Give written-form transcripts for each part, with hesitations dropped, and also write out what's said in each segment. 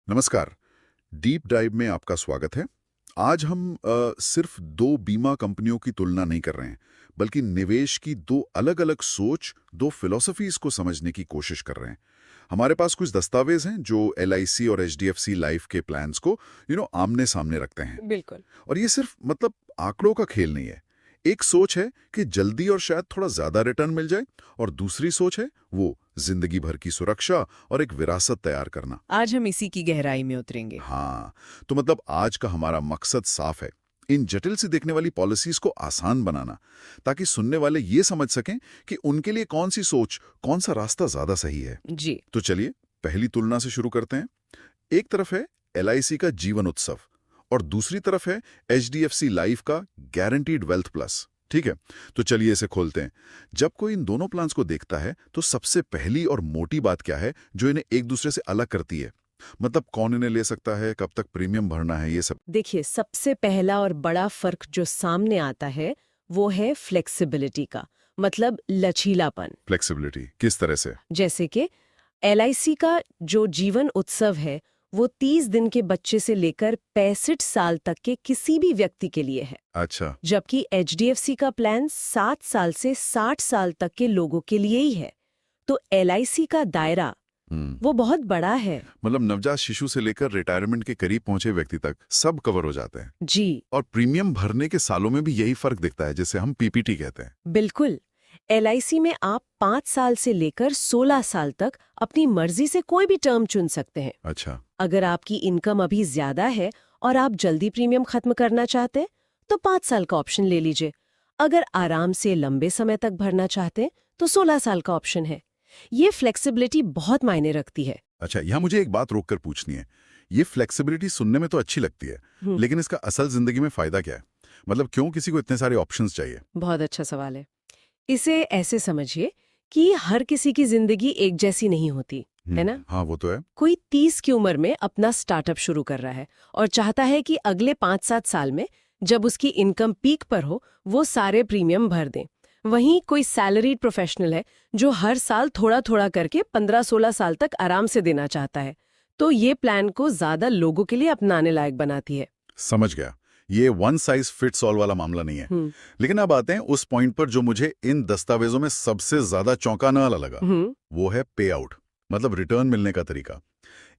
नमस्कार। Deep dive में आपका स्वागत है। आज हम सिर्फ दो बीमा कंपनियों की तुलना नहीं कर रहे हैं, बल्कि निवेश की दो अलग-अलग सोच, दो फिलॉसफीज को समझने की कोशिश कर रहे हैं। हमारे पास कुछ दस्तावेज हैं जो एलआईसी और एचडीएफसी लाइफ के प्लान्स को आमने सामने रखते हैं। बिल्कुल। और ये सिर्फ आंकड़ों का खेल नहीं है। एक सोच है कि जल्दी और शायद थोड़ा ज्यादा रिटर्न मिल जाए, और दूसरी सोच है वो जिंदगी भर की सुरक्षा और एक विरासत तैयार करना। आज हम इसी की गहराई में उतरेंगे। हाँ, तो आज का हमारा मकसद साफ है, इन जटिल सी दिखने वाली पॉलिसीज को आसान बनाना, ताकि सुनने वाले ये समझ सकें कि उनके लिए कौन सी सोच, कौन सा रास्ता ज्यादा सही है। जी। तो चलिए पहली तुलना से शुरू करते हैं। एक तरफ है एलआईसी का जीवन उत्सव और दूसरी तरफ है एचडीएफसी लाइफ का गारंटीड वेल्थ प्लस। ठीक है, तो चलिए इसे खोलते हैं। जब कोई इन दोनों प्लान्स को देखता है तो सबसे पहली और मोटी बात क्या है जो इन्हें एक दूसरे से अलग करती है? कौन इन्हें ले सकता है, कब तक प्रीमियम भरना है, ये सब। देखिए, सबसे पहला और बड़ा फर्क जो सामने आता है वो है फ्लेक्सिबिलिटी का, मतलब लचीलापन। फ्लेक्सिबिलिटी किस तरह से? जैसे कि एलआईसी का जो जीवन उत्सव है वो 30 दिन के बच्चे से लेकर 65 साल तक के किसी भी व्यक्ति के लिए है। अच्छा। जबकि एचडीएफसी का प्लान 7 साल से 60 साल तक के लोगों के लिए ही है। तो एलआईसी का दायरा वो बहुत बड़ा है। नवजात शिशु से लेकर रिटायरमेंट के करीब पहुंचे व्यक्ति तक सब कवर हो जाते हैं। जी। और प्रीमियम भरने के सालों में भी यही फर्क दिखता है, जिसे हम पीपीटी कहते हैं। बिल्कुल। एलआईसी में आप 5 साल से लेकर 16 साल तक अपनी मर्जी से कोई भी टर्म चुन सकते हैं। अच्छा। अगर आपकी इनकम अभी ज्यादा है और आप जल्दी प्रीमियम खत्म करना चाहते हैं तो 5 साल का ऑप्शन ले लीजिए। अगर आराम से लंबे समय तक भरना चाहते हैं तो 16 साल का ऑप्शन है। ये फ्लेक्सिबिलिटी बहुत मायने रखती है। अच्छा, यहाँ मुझे एक बात रोककर पूछनी है। ये फ्लेक्सिबिलिटी सुनने में तो अच्छी लगती है, लेकिन इसका असल जिंदगी में फायदा क्या है? क्यों किसी को इतने सारे ऑप्शंस चाहिए? बहुत अच्छा सवाल है। इसे ऐसे समझिए कि हर किसी की जिंदगी एक जैसी नहीं होती, है ना? हाँ, वो तो है। कोई 30 की उम्र में अपना स्टार्टअप शुरू कर रहा है और चाहता है कि अगले 5-7 साल में जब उसकी इनकम पीक पर हो वो सारे प्रीमियम भर दें। वहीं कोई सैलरीड प्रोफेशनल है जो हर साल थोड़ा थोड़ा करके 15-16 साल तक आराम से देना चाहता है। तो ये प्लान को ज्यादा लोगों के लिए अपनाने लायक बनाती है। समझ गया। ये वन साइज फिट्स ऑल वाला मामला नहीं है। लेकिन अब आते हैं उस पॉइंट पर जो मुझे इन दस्तावेजों में सबसे ज्यादा चौंकाने वाला लगा। वो है पे आउट, रिटर्न मिलने का तरीका।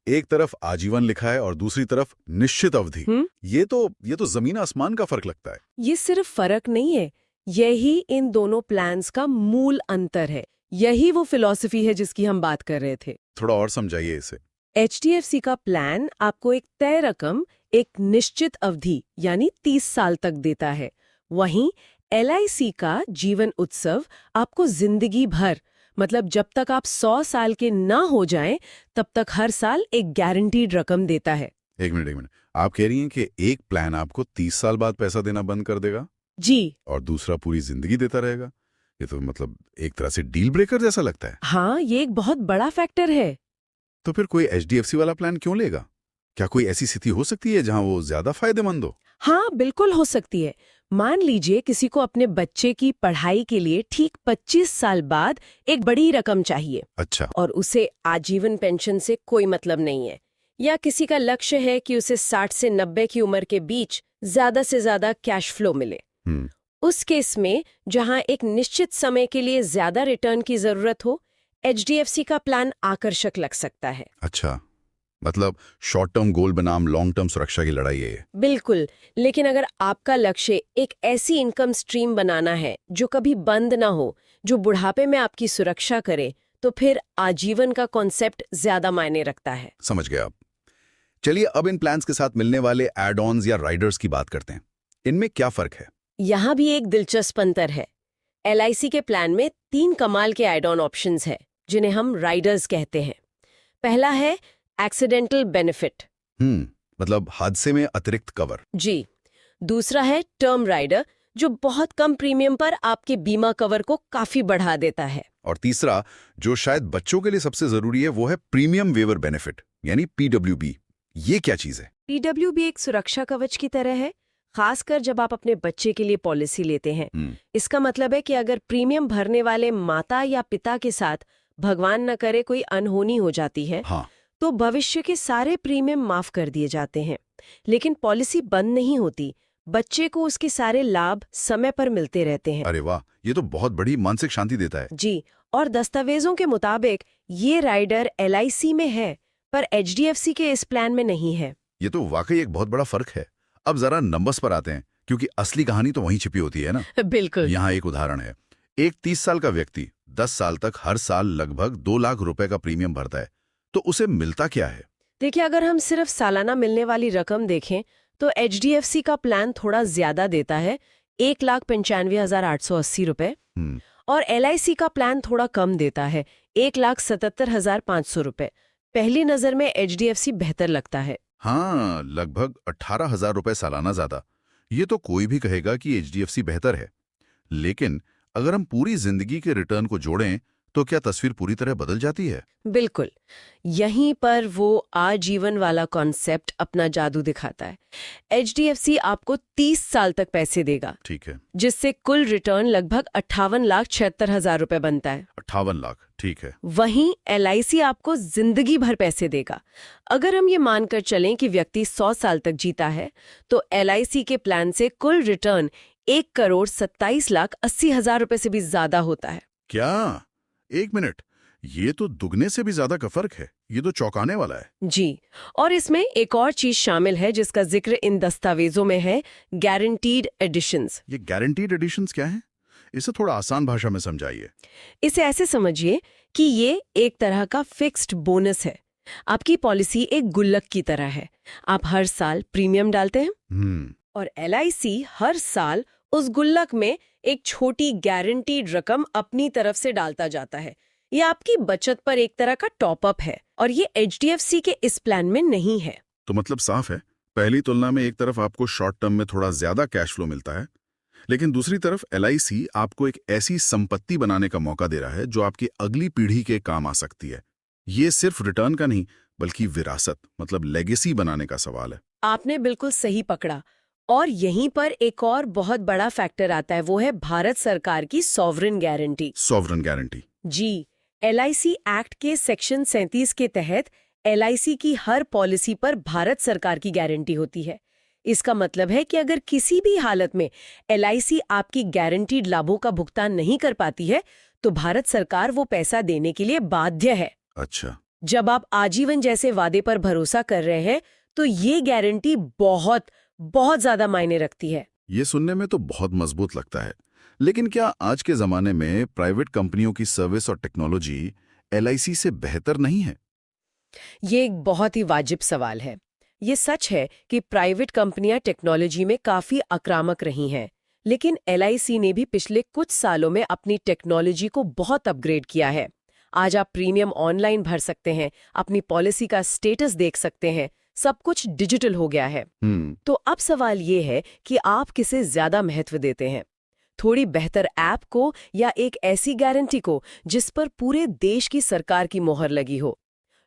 एक तरफ आजीवन लिखा है और दूसरी तरफ निश्चित अवधि। ये तो जमीन आसमान का फर्क लगता है। ये सिर्फ फर्क नहीं है, यही इन दोनों प्लान्स का मूल अंतर है। यही वो फिलॉसफी है जिसकी हम बात कर रहे थे। थोड़ा और समझाइए इसे। एचडीएफसी का प्लान आपको एक तय रकम एक निश्चित अवधि यानी 30 साल तक देता है। वहीं एलआईसी का जीवन उत्सव आपको जिंदगी भर, मतलब जब तक आप 100 साल के ना हो जाएं, तब तक हर साल एक गारंटीड रकम देता है। एक मिनट, आप कह रही हैं कि एक प्लान आपको 30 साल बाद पैसा देना बंद कर देगा? जी। और दूसरा पूरी जिंदगी देता रहेगा? ये तो एक तरह से डील ब्रेकर जैसा लगता है। हाँ, ये एक बहुत बड़ा फैक्टर है। तो फिर कोई एचडीएफसी वाला प्लान क्यों लेगा? क्या कोई ऐसी स्थिति हो सकती है जहां वो ज्यादा फायदेमंद हो? हाँ, बिल्कुल हो सकती है। मान लीजिए किसी को अपने बच्चे की पढ़ाई के लिए ठीक 25 साल बाद एक बड़ी रकम चाहिए। अच्छा। और उसे आजीवन पेंशन से कोई मतलब नहीं है। या किसी का लक्ष्य है कि उसे 60 से 90 की उम्र के बीच ज्यादा से ज्यादा कैश फ्लो मिले। उस केस में जहां एक निश्चित समय के लिए ज्यादा रिटर्न की जरूरत हो, एचडीएफसी का प्लान आकर्षक लग सकता है। अच्छा, शॉर्ट टर्म गोल बनाम लॉन्ग टर्म सुरक्षा की लड़ाई है ये। बिल्कुल। लेकिन अगर आपका लक्ष्य एक ऐसी इनकम स्ट्रीम बनाना है जो कभी बंद ना हो, जो बुढ़ापे में आपकी सुरक्षा करे, तो फिर आजीवन का कॉन्सेप्ट ज्यादा मायने रखता है। समझ गया। आप चलिए अब इन प्लान्स के साथ मिलने वाले एड ऑन्स या राइडर्स की बात करते हैं। इनमें क्या फर्क है? यहाँ भी एक दिलचस्प अंतर है। एलआईसी के प्लान में 3 कमाल के एड ऑन ऑप्शंस हैं, जिन्हें हम राइडर्स कहते हैं। पहला है एक्सीडेंटल बेनिफिट, हादसे में अतिरिक्त कवर। जी। दूसरा है टर्म राइडर, जो बहुत कम प्रीमियम पर आपके बीमा कवर को काफी बढ़ा देता है। और तीसरा, जो शायद बच्चों के लिए सबसे जरूरी है, वो है प्रीमियम वेवर बेनिफिट यानी पीडब्ल्यूबी। ये क्या चीज है? पीडब्ल्यूबी एक सुरक्षा कवच की तरह है, खासकर जब आप अपने बच्चे के लिए पॉलिसी लेते हैं। इसका मतलब है कि अगर प्रीमियम भरने वाले माता या पिता के साथ भगवान न करे कोई अनहोनी हो जाती है, हाँ, तो भविष्य के सारे प्रीमियम माफ कर दिए जाते हैं। लेकिन पॉलिसी बंद नहीं होती, बच्चे को उसके सारे लाभ समय पर मिलते रहते हैं। अरे वाह, ये तो बहुत बड़ी मानसिक शांति देता है। जी, और दस्तावेजों के मुताबिक ये राइडर LIC में है, पर HDFC के इस प्लान में नहीं है। ये तो वाकई एक बहुत बड़ा फर्क है। अब जरा नंबर्स पर आते हैं, क्योंकि असली कहानी तो वहीं छिपी होती है ना। बिल्कुल। यहाँ एक उदाहरण है। एक 30 साल का व्यक्ति 10 साल तक हर साल लगभग 2 लाख रुपए का प्रीमियम भरता है, तो उसे मिलता क्या है? देखिए, अगर हम सिर्फ सालाना मिलने वाली रकम देखें तो HDFC का प्लान थोड़ा ज्यादा देता है, 1,95,880 रुपए, और LIC का प्लान थोड़ा कम देता है, 1,77,500 रुपए। पहली नजर में HDFC बेहतर लगता है। हाँ, लगभग 18,000 रुपए सालाना ज्यादा। ये तो कोई भी कहेगा कि HDFC बेहतर है। लेकिन अगर हम पूरी जिंदगी के रिटर्न को जोड़ें, तो क्या तस्वीर पूरी तरह बदल जाती है? बिल्कुल, यहीं पर वो आजीवन वाला कॉन्सेप्ट अपना जादू दिखाता है। HDFC आपको 30 साल तक पैसे देगा, ठीक है। जिससे कुल रिटर्न लगभग 58,76,000 रुपए बनता है। 58 लाख, ठीक है। वहीं LIC आपको जिंदगी भर पैसे देगा। अगर हम ये मानकर चलें कि व्यक्ति 100 साल तक जीता है, तो LIC के प्लान से कुल रिटर्न 1,27,80,000 रुपए से भी ज्यादा होता है। क्या? एक मिनट, ये तो दुगने से भी ज्यादा का फर्क है। ये तो चौंकाने वाला है। जी, और इसमें एक और चीज शामिल है जिसका जिक्र इन दस्तावेजों में है, गारंटीड एडिशंस। ये गारंटीड एडिशंस क्या है? इसे थोड़ा आसान भाषा में समझाइए। इसे ऐसे समझिए कि ये एक तरह का फिक्स्ड बोनस है। आपकी पॉलिसी एक गुल्लक की तरह है। आप हर साल प्रीमियम डालते हैं और LIC हर साल उस गुल्लक में एक छोटी गारंटीड रकम अपनी तरफ से डालता जाता है। ये आपकी बचत पर एक तरह का टॉपअप है, और ये HDFC के इस प्लान में नहीं है। तो मतलब साफ है, पहली तुलना में एक तरफ आपको शॉर्ट टर्म में थोड़ा ज्यादा कैश फ्लो मिलता है, लेकिन दूसरी तरफ LIC आपको एक ऐसी संपत्ति बनाने का मौका दे रहा है जो आपकी अगली पीढ़ी के काम आ सकती है। ये सिर्फ रिटर्न का नहीं, बल्कि विरासत मतलब लेगेसी बनाने का सवाल है। आपने बिल्कुल सही पकड़ा। और यहीं पर एक और बहुत बड़ा फैक्टर आता है, वो है भारत सरकार की सॉवरेन गारंटी। Sovereign guarantee? जी, LIC एक्ट के सेक्शन 37 के तहत LIC की हर पॉलिसी पर भारत सरकार की गारंटी होती है। इसका मतलब है कि अगर किसी भी हालत में LIC आपकी गारंटीड लाभों का भुगतान नहीं कर पाती है, तो भारत सरकार वो पैसा देने के लिए बाध्य है। अच्छा। जब आप आजीवन जैसे वादे पर भरोसा कर रहे हैं, तो ये गारंटी बहुत बहुत ज्यादा मायने रखती है। ये सुनने में तो बहुत मजबूत लगता है, लेकिन क्या आज के जमाने में प्राइवेट कंपनियों की सर्विस और टेक्नोलॉजी LIC से बेहतर नहीं है? ये एक बहुत ही वाजिब सवाल है। ये सच है कि प्राइवेट कंपनियां टेक्नोलॉजी में काफी आक्रामक रही हैं, लेकिन LIC ने भी पिछले कुछ सालों में अपनी टेक्नोलॉजी को बहुत अपग्रेड किया है। आज आप प्रीमियम ऑनलाइन भर सकते हैं, अपनी पॉलिसी का स्टेटस देख सकते हैं, सब कुछ डिजिटल हो गया है। तो अब सवाल ये है कि आप किसे ज्यादा महत्व देते हैं, थोड़ी बेहतर ऐप को या एक ऐसी गारंटी को जिस पर पूरे देश की सरकार की मोहर लगी हो?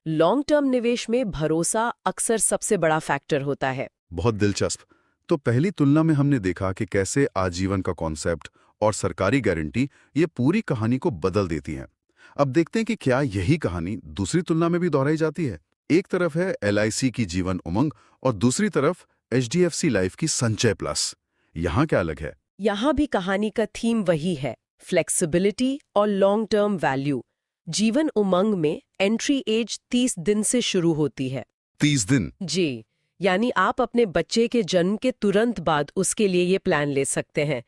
लॉन्ग टर्म निवेश में भरोसा अक्सर सबसे बड़ा फैक्टर होता है। बहुत दिलचस्प। तो पहली तुलना में हमने देखा कि कैसे आजीवन का कॉन्सेप्ट और सरकारी गारंटी ये पूरी कहानी को बदल देती हैं। अब देखते हैं कि क्या यही कहानी दूसरी तुलना में भी दोहराई जाती है। एक तरफ है LIC की जीवन उमंग और दूसरी तरफ HDFC लाइफ की संचय प्लस। यहाँ क्या अलग है? यहाँ भी कहानी का थीम वही है, फ्लेक्सिबिलिटी और long term value. Jeevan Umang में एंट्री एज 30 दिन से शुरू होती है। 30 दिन? जी, यानी आप अपने बच्चे के जन्म के तुरंत बाद उसके लिए ये प्लान ले सकते हैं।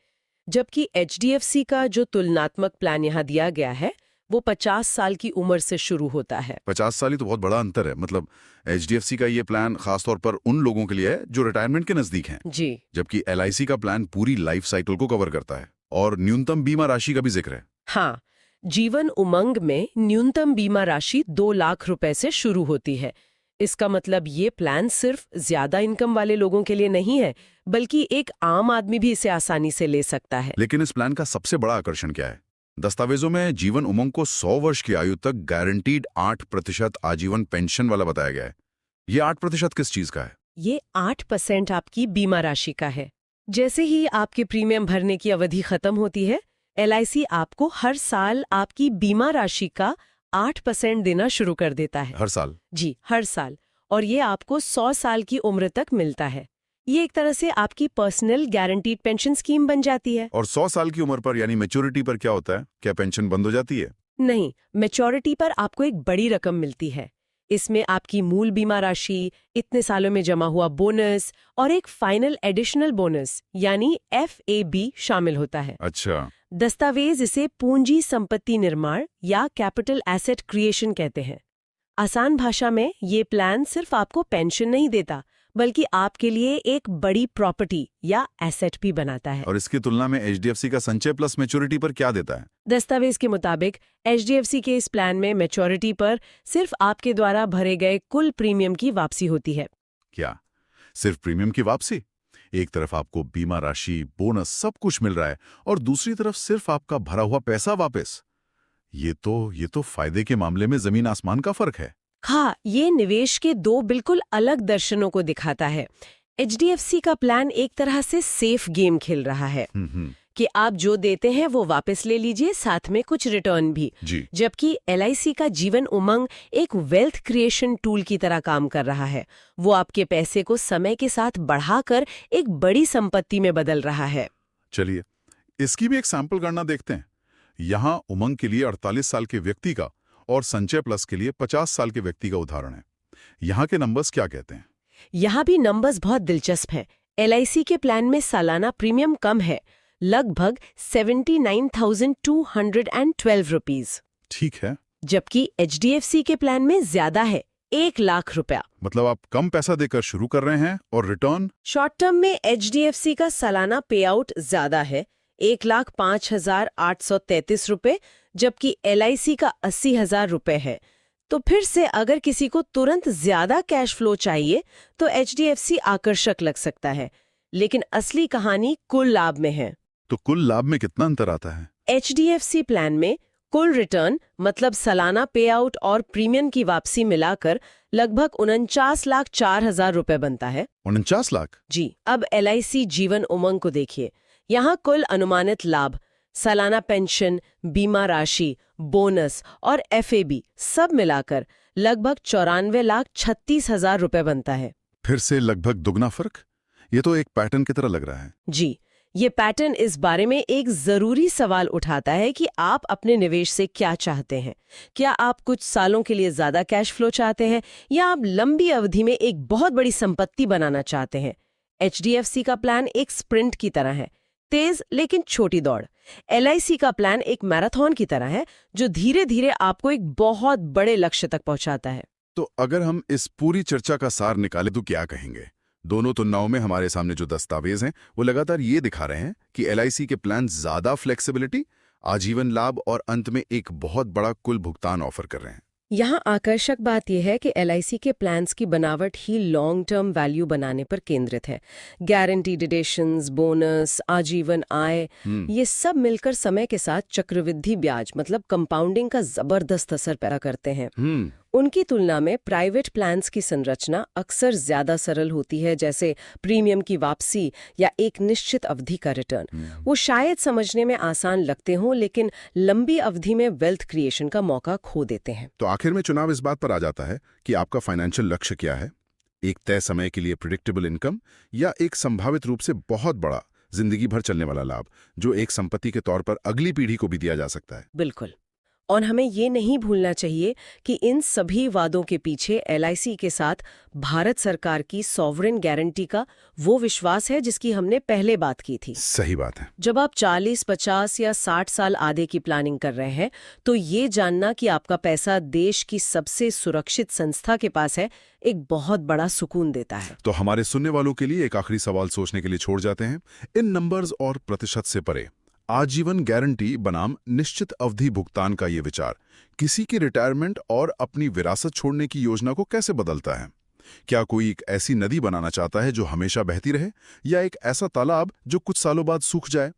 जबकि HDFC का जो तुलनात्मक प्लान यहाँ दिया गया है, वो 50 साल की उम्र से शुरू होता है। 50 साल ही तो बहुत बड़ा अंतर है। मतलब HDFC का ये प्लान खासतौर पर उन लोगों के लिए है जो रिटायरमेंट के नजदीक हैं। जी, जबकि LIC का प्लान पूरी लाइफ साइकिल को कवर करता है और न्यूनतम बीमा राशि का भी जिक्र है। हाँ, जीवन उमंग में न्यूनतम बीमा राशि 2 लाख रुपए से शुरू होती है। इसका मतलब ये प्लान सिर्फ ज्यादा इनकम वाले लोगों के लिए नहीं है, बल्कि एक आम आदमी भी इसे आसानी से ले सकता है। लेकिन इस प्लान का सबसे बड़ा आकर्षण क्या है? दस्तावेजों में जीवन उमंग को 100 वर्ष की आयु तक गारंटीड 8% आजीवन पेंशन वाला बताया गया है। ये 8% किस चीज का है? ये 8% आपकी बीमा राशि का है। जैसे ही आपके प्रीमियम भरने की अवधि खत्म होती है, LIC आपको हर साल आपकी बीमा राशि का 8% देना शुरू कर देता है। हर साल? जी, हर साल। और ये आपको 100 साल की उम्र तक मिलता है। ये एक तरह से आपकी पर्सनल गारंटीड पेंशन स्कीम बन जाती है। और 100 साल की उम्र पर यानी मैच्योरिटी पर क्या होता है? क्या पेंशन बंद हो जाती है? नहीं, मैच्योरिटी पर आपको एक बड़ी रकम मिलती है। इसमें आपकी मूल बीमा राशि, इतने सालों में जमा हुआ बोनस और एक फाइनल एडिशनल बोनस यानी FAB शामिल होता है। अच्छा। दस्तावेज इसे पूंजी संपत्ति निर्माण या कैपिटल एसेट क्रिएशन कहते हैं। आसान भाषा में ये प्लान सिर्फ आपको पेंशन नहीं देता, बल्कि आपके लिए एक बड़ी प्रॉपर्टी या एसेट भी बनाता है। और इसकी तुलना में HDFC का संचय प्लस मैच्योरिटी पर क्या देता है? दस्तावेज के मुताबिक HDFC के इस प्लान में मैच्योरिटी पर सिर्फ आपके द्वारा भरे गए कुल प्रीमियम की वापसी होती है। क्या सिर्फ प्रीमियम की वापसी? एक तरफ आपको बीमा राशि, बोनस सब कुछ मिल रहा है और दूसरी तरफ सिर्फ आपका भरा हुआ पैसा वापस। ये तो फायदे के मामले में जमीन आसमान का फर्क है। हाँ, ये निवेश के दो बिल्कुल अलग दर्शनों को दिखाता है। HDFC का प्लान एक तरह से सेफ गेम खेल रहा है कि आप जो देते हैं वो वापस ले लीजिए, साथ में कुछ रिटर्न भी। जी। जबकि LIC का जीवन उमंग एक वेल्थ क्रिएशन टूल की तरह काम कर रहा है। वो आपके पैसे को समय के साथ बढ़ाकर एक बड़ी संपत्ति में बदल रहा है। चलिए इसकी भी एक सैंपल गणना देखते हैं। यहाँ उमंग के लिए 48 साल के व्यक्ति का और संचय प्लस के लिए 50 साल के व्यक्ति का उदाहरण है। यहाँ के नंबर्स क्या कहते हैं? यहाँ भी नंबर्स बहुत दिलचस्प हैं। LIC के प्लान में सालाना प्रीमियम कम है, लगभग 79,212 रुपीज। ठीक है। जबकि HDFC के प्लान में ज्यादा है, 1 लाख रुपया। मतलब आप कम पैसा देकर शुरू कर रहे हैं और रिटर्न? शॉर्ट टर्म में HDFC का सालाना पे आउट ज्यादा है, 1,05,833 रुपए, जबकि LIC का 80,000 रुपए है। तो फिर से अगर किसी को तुरंत ज्यादा कैश फ्लो चाहिए तो HDFC आकर्षक लग सकता है, लेकिन असली कहानी कुल लाभ में है। तो कुल लाभ में कितना अंतर आता है? HDFC प्लान में कुल रिटर्न मतलब सालाना पे आउट और प्रीमियम की वापसी मिलाकर लगभग 49,04,000 रुपए बनता है। 49 लाख? जी। अब LIC जीवन उमंग को देखिए। यहाँ कुल अनुमानित लाभ, सालाना पेंशन, बीमा राशि, बोनस और FAB सब मिलाकर लगभग 94,36,000 रुपए बनता है। फिर से लगभग दुगना फर्क। ये तो एक पैटर्न की तरह लग रहा है। जी, ये पैटर्न इस बारे में एक जरूरी सवाल उठाता है कि आप अपने निवेश से क्या चाहते हैं। क्या आप कुछ सालों के लिए ज्यादा कैश फ्लो चाहते हैं या आप लंबी अवधि में एक बहुत बड़ी संपत्ति बनाना चाहते हैं? HDFC का प्लान एक स्प्रिंट की तरह है, तेज लेकिन छोटी दौड़। LIC का प्लान एक मैराथन की तरह है जो धीरे धीरे आपको एक बहुत बड़े लक्ष्य तक पहुंचाता है। तो अगर हम इस पूरी चर्चा का सार निकालें तो क्या कहेंगे? दोनों तुलनाओं में हमारे सामने जो दस्तावेज हैं वो लगातार ये दिखा रहे हैं कि LIC के प्लान ज्यादा फ्लेक्सिबिलिटी, आजीवन लाभ और अंत में एक बहुत बड़ा कुल भुगतान ऑफर कर रहे हैं। यहाँ आकर्षक बात यह है कि LIC के प्लान्स की बनावट ही लॉन्ग टर्म वैल्यू बनाने पर केंद्रित है। गारंटीड एडिशंस, बोनस, आजीवन आय, ये सब मिलकर समय के साथ चक्रवृद्धि ब्याज मतलब कंपाउंडिंग का जबरदस्त असर पैदा करते हैं। उनकी तुलना में प्राइवेट प्लान्स की संरचना अक्सर ज्यादा सरल होती है, जैसे प्रीमियम की वापसी या एक निश्चित अवधि का रिटर्न। वो शायद समझने में आसान लगते हों, लेकिन लंबी अवधि में वेल्थ क्रिएशन का मौका खो देते हैं। तो आखिर में चुनाव इस बात पर आ जाता है कि आपका फाइनेंशियल लक्ष्य क्या है? एक तय समय के लिए प्रिडिक्टेबल इनकम या एक संभावित रूप से बहुत बड़ा जिंदगी भर चलने वाला लाभ जो एक संपत्ति के तौर पर अगली पीढ़ी को भी दिया जा सकता है? बिल्कुल। और हमें ये नहीं भूलना चाहिए कि इन सभी वादों के पीछे LIC के साथ भारत सरकार की सॉवरेन गारंटी का वो विश्वास है जिसकी हमने पहले बात की थी। सही बात है। जब आप 40, 50 या 60 साल आगे की प्लानिंग कर रहे हैं तो ये जानना कि आपका पैसा देश की सबसे सुरक्षित संस्था के पास है एक बहुत बड़ा सुकून देता है। तो हमारे सुनने वालों के लिए एक आखिरी सवाल सोचने के लिए छोड़ जाते हैं। इन नंबर्स और प्रतिशत से परे आजीवन गारंटी बनाम निश्चित अवधि भुगतान का ये विचार किसी की रिटायरमेंट और अपनी विरासत छोड़ने की योजना को कैसे बदलता है? क्या कोई एक ऐसी नदी बनाना चाहता है जो हमेशा बहती रहे या एक ऐसा तालाब जो कुछ सालों बाद सूख जाए?